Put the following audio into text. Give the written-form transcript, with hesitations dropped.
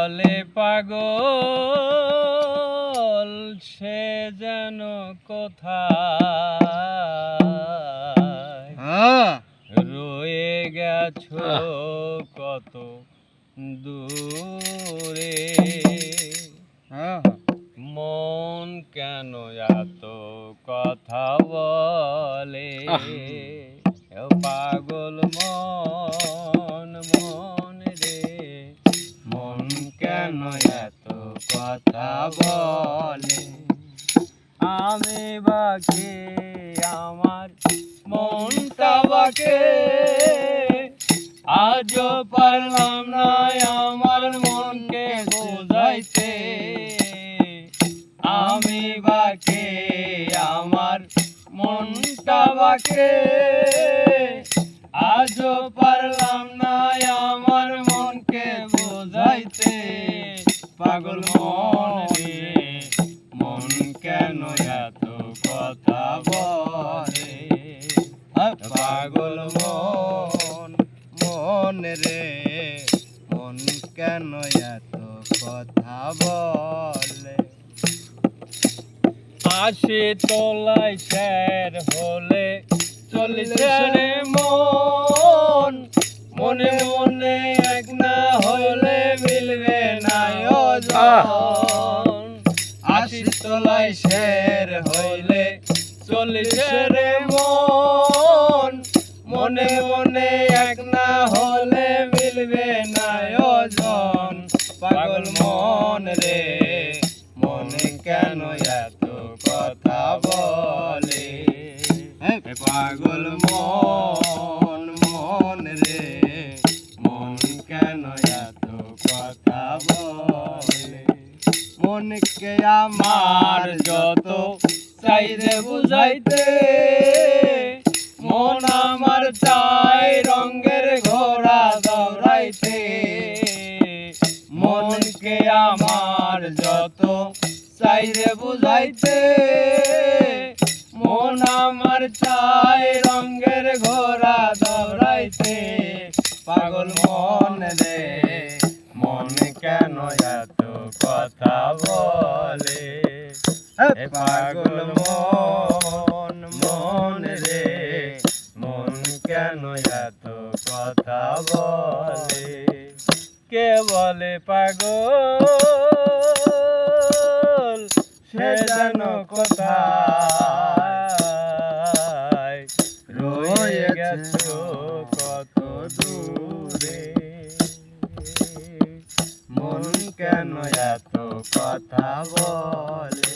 বলে পাগল সে যেন কোথায় রয়ে গেছো কত দূরে মন কেন এত কথা বলে পাগল মন মন রে মন কেন এত কথা বলে আমি বাকে আমার মনটা বাকে আজও পারলাম না আমার মনকে বোঝাইতে আমি বাকে আমার মনটা বাকে আজও পারলাম না আমার মনকে বোঝাইতে পাগল মন রে মন কেন এত কথা বলে পাগল মন মন রে মন কেন এত কথা বলে আশি তোলাই শের হলে চলিছে রে মন মনে মনে এক না হলে মিলবে না ওজন আশি তোলাই শের হইলে চলিছে রে মন মনে মনে এক না হলে মিলবে না ওজন পাগল মন রে মনে কেন এত কথা বলে পাগল মন মন রে মন কেন এত কথা বলে মনকে আমার যত চাইরে বুঝাইতে মন আমার চাই রঙের ঘোড়া দৌড়াইতে মনকে আমার যত চাইরে বুঝাইতে মন আমার চাই রঙের ঘোড়া দৌড়াইতে পাগল মন রে মন কেন এত কথা বলে পাগল মন মন রে মন কেন এত কথা বলে কে বলে পাগল সে যেন কোথায় রয়ে গেছো কত দূরে মন কেন এত কথা বলে